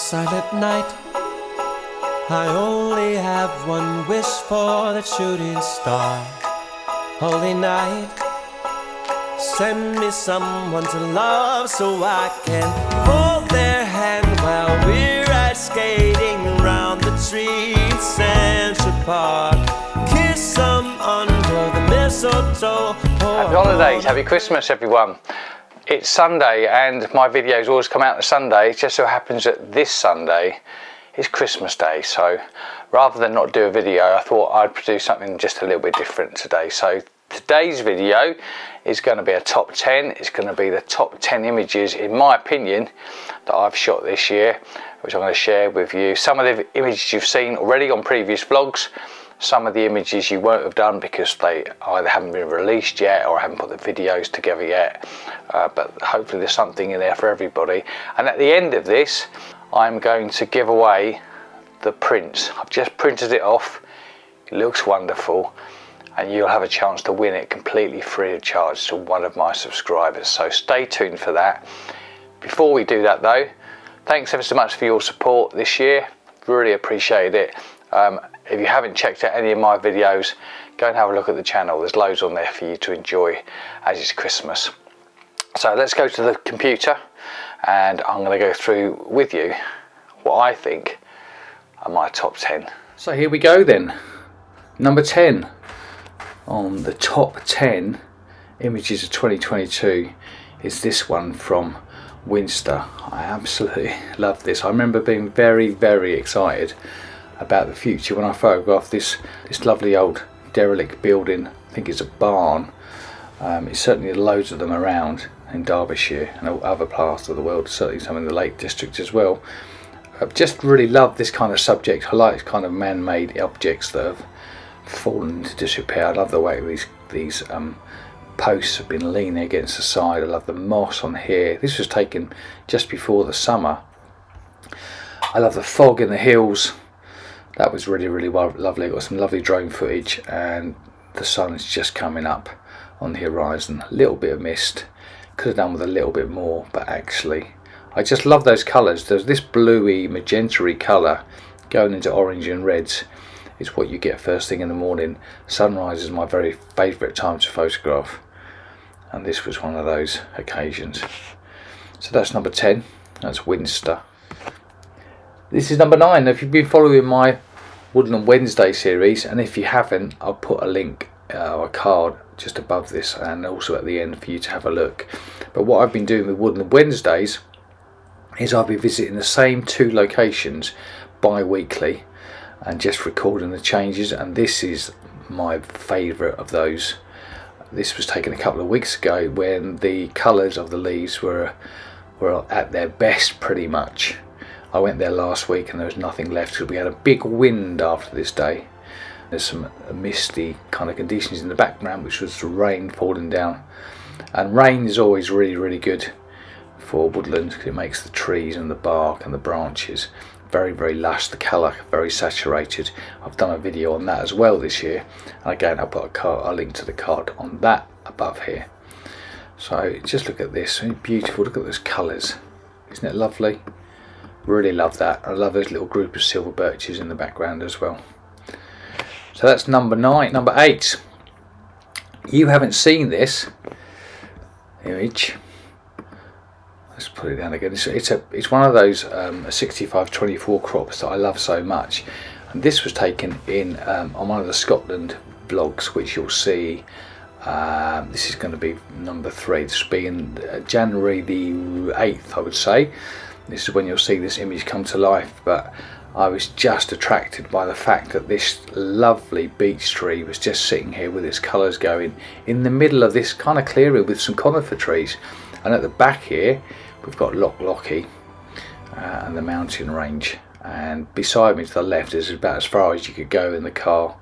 Silent night, I only have one wish for the shooting star. Holy night, send me someone to love so I can hold their hand while we're ice skating round the trees in Central Park. Kiss them under the mistletoe. Happy holidays, happy Christmas everyone. It's Sunday and my videos always come out on Sunday. It just so happens that this Sunday is Christmas Day, so rather than not do a video, I thought I'd produce something just a little bit different today. So today's video is going to be a top 10. It's going to be the top 10 images, in my opinion, that I've shot this year, which I'm going to share with you. Some of the images you've seen already on previous vlogs. Some of the images you won't have done because they either haven't been released yet or I haven't put the videos together yet. But hopefully there's something in there for everybody. And at the end of this, I'm going to give away the prints. I've just printed it off. It looks wonderful. And you'll have a chance to win it completely free of charge to one of my subscribers. So stay tuned for that. Before we do that though, thanks ever so much for your support this year. Really appreciate it. If you haven't checked out any of my videos, go and have a look at the channel. There's loads on there for you to enjoy as it's Christmas. So let's go to the computer and I'm going to go through with you what I think are my top 10. So here we go then. Number 10 on the top 10 images of 2022 is this one from Winster. I absolutely love this. I remember being very excited about the future when I photographed this lovely old derelict building. I think it's a barn. It's certainly loads of them around in Derbyshire and other parts of the world, certainly some in the Lake District as well. I've just really loved this kind of subject. I like kind of man-made objects that have fallen into disrepair. I love the way these posts have been leaning against the side. I love the moss on here. This was taken just before the summer. I love the fog in the hills. That was really lovely. Got some lovely drone footage and the sun is just coming up on the horizon. A little bit of mist. Could have done with a little bit more, but actually I just love those colours. There's this bluey, magenta-y colour going into orange and reds. It's what you get first thing in the morning. Sunrise is my very favourite time to photograph, and this was one of those occasions. So that's number 10. That's Winster. This is number 9. If you've been following my Woodland Wednesday series, and if you haven't, I'll put a link or a card just above this and also at the end for you to have a look. But what I've been doing with Woodland Wednesdays is I'll be visiting the same 2 locations bi-weekly and just recording the changes, and this is my favourite of those. This was taken a couple of weeks ago when the colours of the leaves were at their best pretty much. I went there last week and there was nothing left because we had a big wind after this day. There's some misty kind of conditions in the background, which was the rain falling down. And rain is always really good for woodland because it makes the trees and the bark and the branches very lush, the colour very saturated. I've done a video on that as well this year. And again, I'll put a link to the card on that above here. So just look at this, beautiful, look at those colours. Isn't it lovely? Really love that. I love those little group of silver birches in the background as well. So that's number 9. Number 8. You haven't seen this image. Let's put it down again. It's one of those 65-24 crops that I love so much. And this was taken in on one of the Scotland vlogs, which you'll see. This is going to be number 3. This will be in January the 8th, I would say. This is when you'll see this image come to life, but I was just attracted by the fact that this lovely beech tree was just sitting here with its colours going in the middle of this kind of clearing with some conifer trees. And at the back here we've got Loch Lochy and the mountain range, and beside me to the left is about as far as you could go in the car.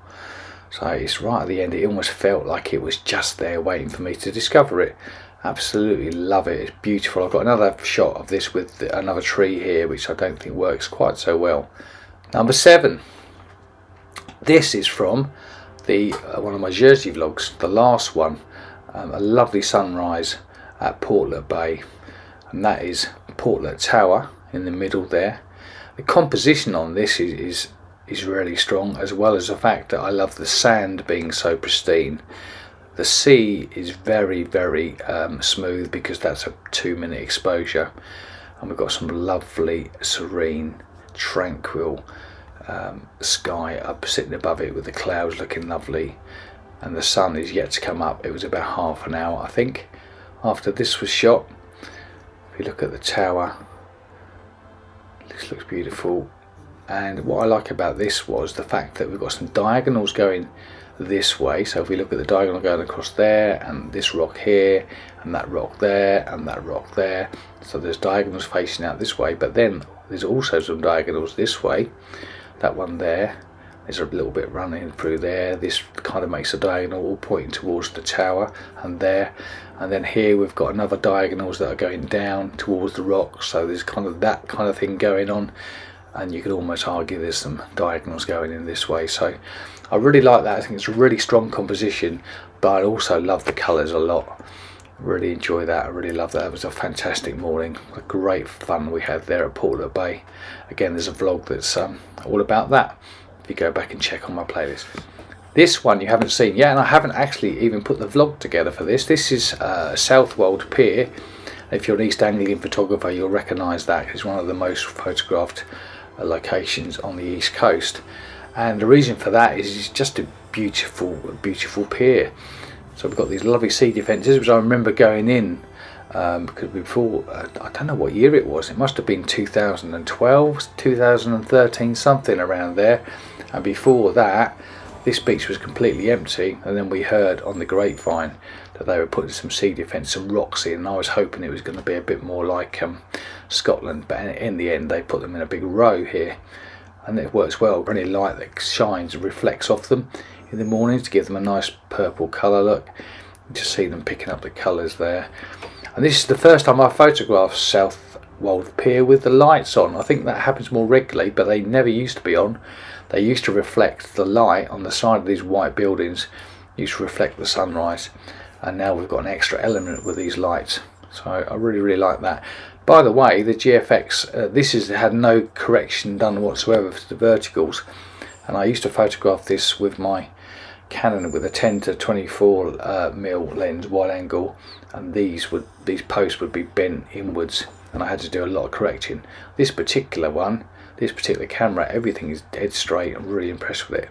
So it's right at the end. It almost felt like it was just there waiting for me to discover it. Absolutely love it. It's beautiful. I've got another shot of this with another tree here, which I don't think works quite so well. Number 7. This is from the one of my Jersey vlogs, the last one. A lovely sunrise at Portlet Bay, and that is Portlet Tower in the middle there. The composition on this is really strong, as well as the fact that I love the sand being so pristine. The sea is very smooth because that's a 2-minute exposure, and we've got some lovely serene tranquil sky up sitting above it with the clouds looking lovely, and the sun is yet to come up. It was about half an hour, I think, after this was shot. If you look at the tower, this looks beautiful. And what I like about this was the fact that we've got some diagonals going this way. So if we look at the diagonal going across there, and this rock here, and that rock there, and that rock there, so there's diagonals facing out this way, but then there's also some diagonals this way. That one there, there's a little bit running through there. This kind of makes a diagonal all pointing towards the tower, and there, and then here we've got another diagonals that are going down towards the rock. So there's kind of that kind of thing going on, and you could almost argue there's some diagonals going in this way. So I really like that. I think it's a really strong composition, but I also love the colours a lot. Really enjoy that. I really love that. It was a fantastic morning. A great fun we had there at Portlet Bay. Again, there's a vlog that's all about that, if you go back and check on my playlist. This one you haven't seen yet, and I haven't actually even put the vlog together for this. This is Southwold Pier. If you're an East Anglian photographer, you'll recognise that. It's one of the most photographed locations on the East Coast, and the reason for that is it's just a beautiful pier. So we've got these lovely sea defences, which I remember going in because before, I don't know what year it was, it must have been 2012, 2013, something around there. And before that, this beach was completely empty, and then we heard on the grapevine that they were putting some sea defence, some rocks in, and I was hoping it was going to be a bit more like Scotland, but in the end they put them in a big row here, and it works well. Any light that shines and reflects off them in the morning to give them a nice purple colour look. You just see them picking up the colours there. And this is the first time I photographed Southwold Pier with the lights on. I think that happens more regularly, but they never used to be on. They used to reflect the light on the side of these white buildings, used to reflect the sunrise, and now we've got an extra element with these lights. So I really like that. By the way, the GFX, this has had no correction done whatsoever for the verticals, and I used to photograph this with my Canon with a 10 to 24 mil lens wide angle, and these posts would be bent inwards, and I had to do a lot of correcting. This particular one, this particular camera, everything is dead straight. I'm really impressed with it.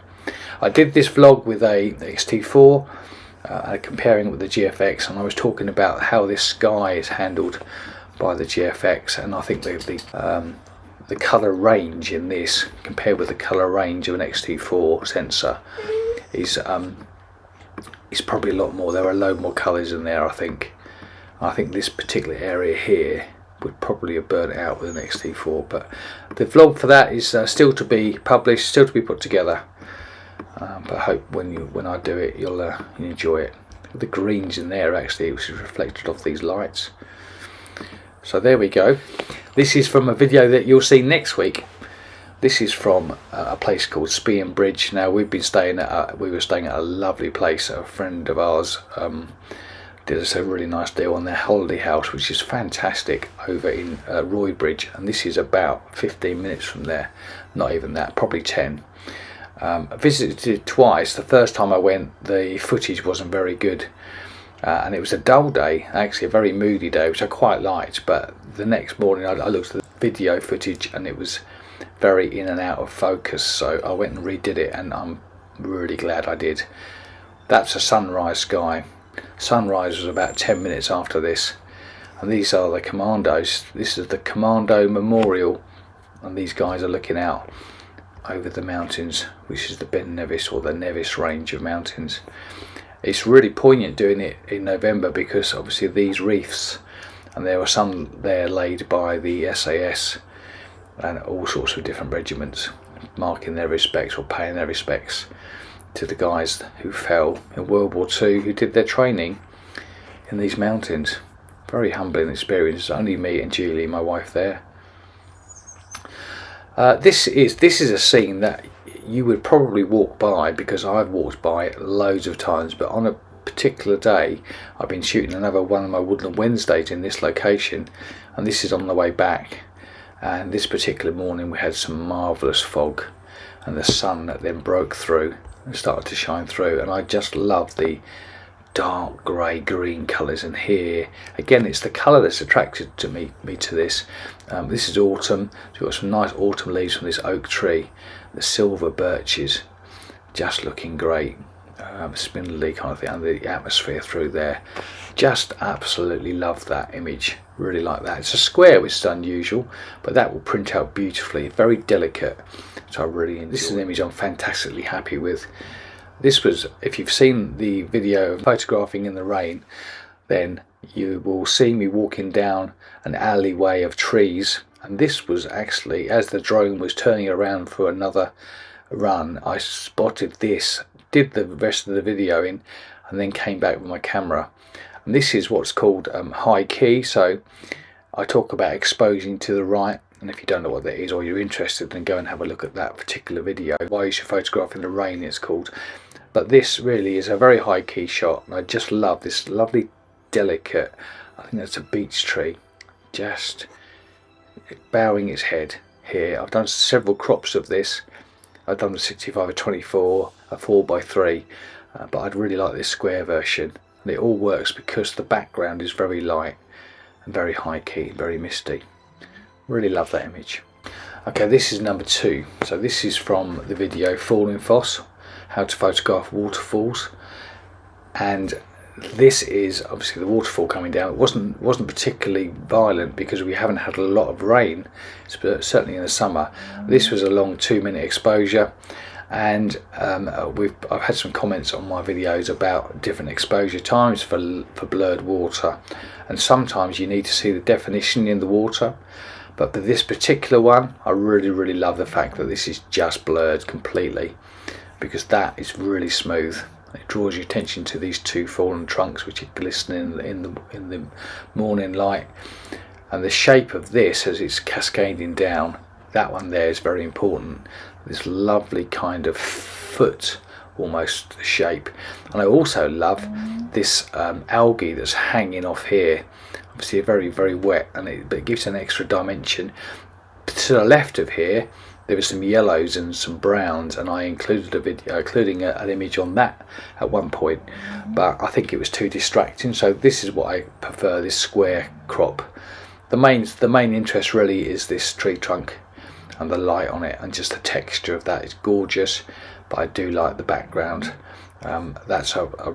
I did this vlog with a X-T4 comparing it with the GFX, and I was talking about how this sky is handled by the GFX, and I think the colour range in this compared with the colour range of an X-T4 sensor is probably a lot more. There are a load more colours in there. I think this particular area here would probably have burnt out with an X-T4, but the vlog for that is still to be published, still to be put together. But I hope when I do it, you'll enjoy it. The greens in there actually, which is reflected off these lights. So there we go. This is from a video that you'll see next week. This is from a place called Spian Bridge. Now we were staying at a lovely place. A friend of ours did us a really nice deal on their holiday house, which is fantastic, over in Roybridge, and this is about 15 minutes from there. Not even that, probably 10. I visited twice. The first time I went, the footage wasn't very good, and it was a dull day, actually a very moody day, which I quite liked. But the next morning I looked at the video footage and it was very in and out of focus, so I went and redid it, and I'm really glad I did. That's a sunrise sky. Sunrise was about 10 minutes after this, and these are the commandos. This is the Commando Memorial, and these guys are looking out over the mountains, which is the Ben Nevis or the Nevis range of mountains. It's really poignant doing it in November because obviously these reefs, and there were some there laid by the SAS and all sorts of different regiments, marking their respects or paying their respects to the guys who fell in World War II, who did their training in these mountains. Very humbling experience. Only me and Julie, my wife, there. This is a scene that you would probably walk by, because I've walked by it loads of times, but on a particular day I've been shooting another one of my Woodland Wednesdays in this location, and this is on the way back, and this particular morning we had some marvellous fog, and the sun that then broke through and started to shine through, and I just love the dark grey green colours. And here again, it's the colour that's attracted to me to this. This is autumn, so we've got some nice autumn leaves from this oak tree, the silver birches just looking great, spindly kind of thing, and the atmosphere through there. Just absolutely love that image, really like that. It's a square, which is unusual, but that will print out beautifully, very delicate, so I really enjoy. This is an image I'm fantastically happy with. This was, if you've seen the video of photographing in the rain, then you will see me walking down an alleyway of trees, and this was actually, as the drone was turning around for another run, I spotted this, did the rest of the video in, and then came back with my camera. And this is what's called high key, so I talk about exposing to the right, and if you don't know what that is, or you're interested, then go and have a look at that particular video. Why you should photograph in the rain, it's called. But this really is a very high key shot, and I just love this lovely delicate, I think that's a beech tree, just bowing its head here. I've done several crops of this. I've done the 65-24, a 4x3, but I'd really like this square version, and it all works because the background is very light and very high key, very misty. Really love that image. Okay, this is number 2. So this is from the video Falling Foss, how to photograph waterfalls, and this is obviously the waterfall coming down. It wasn't particularly violent because we haven't had a lot of rain, certainly in the summer. This was a long 2-minute exposure, and I've had some comments on my videos about different exposure times for blurred water, and sometimes you need to see the definition in the water. But for this particular one, I really love the fact that this is just blurred completely, because that is really smooth. It draws your attention to these 2 fallen trunks which are glistening in the morning light, and the shape of this as it's cascading down, that one there is very important. This lovely kind of foot almost shape. And I also love this algae that's hanging off here, obviously very wet, and it gives an extra dimension. To the left of here there was some yellows and some browns, and I included a video including an image on that at one point, but I think it was too distracting, so this is what I prefer, this square crop. The main interest really is this tree trunk and the light on it, and just the texture of that is gorgeous, but I do like the background. I'm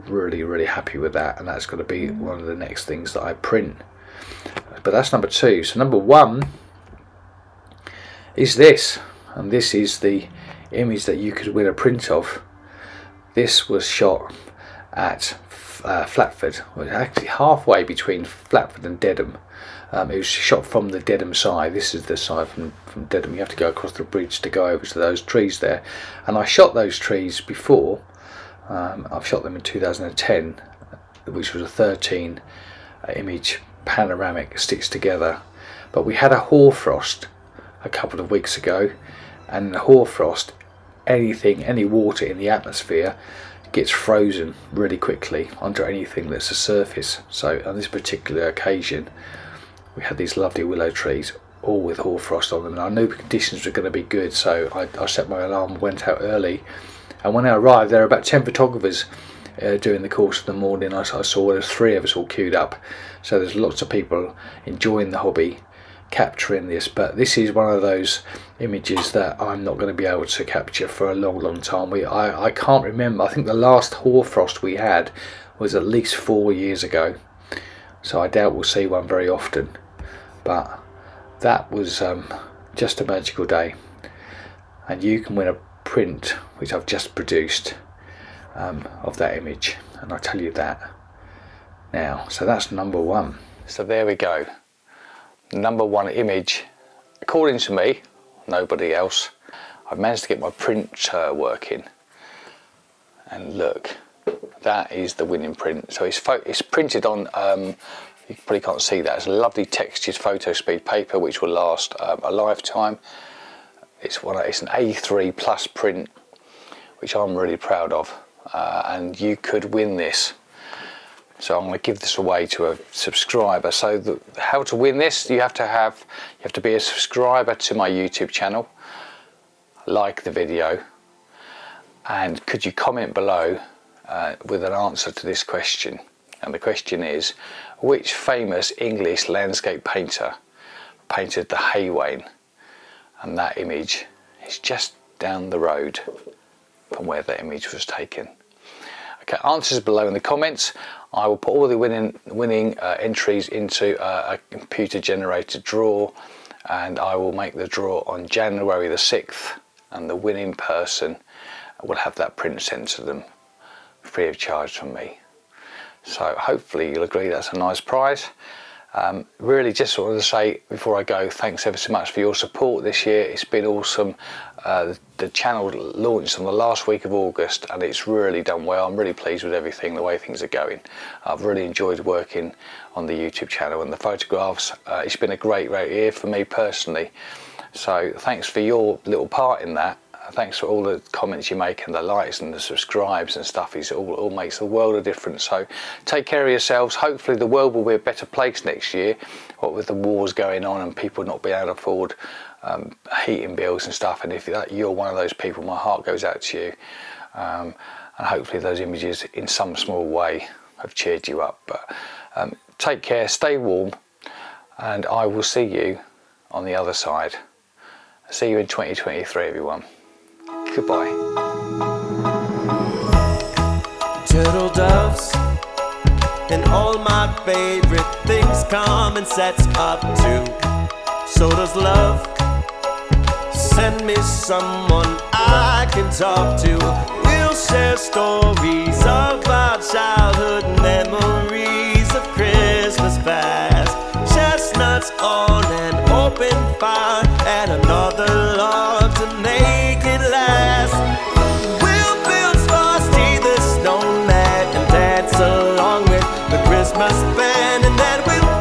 really happy with that, and that's going to be one of the next things that I print. But that's number 2. So number 1 is this, and this is the image that you could win a print of. This was shot at Flatford. It was actually halfway between Flatford and Dedham. It was shot from the Dedham side. This is the side from Dedham. You have to go across the bridge to go over to those trees there, and I shot those trees before. I've shot them in 2010, which was a 13 image panoramic stitched together, but we had a hoarfrost a couple of weeks ago, and the hoarfrost, any water in the atmosphere gets frozen really quickly onto anything that's a surface. So on this particular occasion we had these lovely willow trees all with hoarfrost on them, and I knew the conditions were going to be good, so I set my alarm, went out early, and when I arrived there were about 10 photographers during the course of the morning. I saw there's 3 of us all queued up, so there's lots of people enjoying the hobby, capturing this. But this is one of those images that I'm not going to be able to capture for a long time. I can't remember, I think the last hoarfrost we had was at least 4 years ago, so I doubt we'll see one very often. But that was just a magical day, and you can win a print which I've just produced of that image, and I'll tell you that now. So that's number 1. So there we go, number 1 image according to me, nobody else. I've managed to get my printer working, and look, that is the winning print. So it's printed on you probably can't see that, it's a lovely textured photo speed paper which will last a lifetime. It's an A3 plus print, which I'm really proud of, and you could win this So I'm going to give this away to a subscriber. So how to win this, you have to be a subscriber to my YouTube channel, like the video, and could you comment below with an answer to this question. And the question is, which famous English landscape painter painted the Hay Wain? And that image is just down the road from where that image was taken. Okay, answers below in the comments. I will put all the winning entries into a computer generated draw, and I will make the draw on January the 6th, and the winning person will have that print sent to them free of charge from me. So hopefully you'll agree that's a nice prize. Really just wanted to say before I go, thanks ever so much for your support this year. It's been awesome. The channel launched on the last week of August and it's really done well. I'm really pleased with everything, the way things are going. I've really enjoyed working on the YouTube channel and the photographs. It's been a great year for me personally. So thanks for your little part in that. Thanks for all the comments you make and the likes and the subscribes and stuff. It all makes a world of difference. So take care of yourselves. Hopefully the world will be a better place next year, what with the wars going on and people not being able to afford heating bills and stuff. And if you're one of those people, my heart goes out to you. And hopefully those images in some small way have cheered you up. But take care, stay warm, and I will see you on the other side. See you in 2023, everyone. Goodbye. Turtle doves and all my favorite things come in sets of two. So does love. Send me someone I can talk to. We'll share stories of our childhood memories of Christmas past. Chestnuts on an open fire and another log to make it last. We'll build Frosty the Snowman and dance along with the Christmas band, and then we'll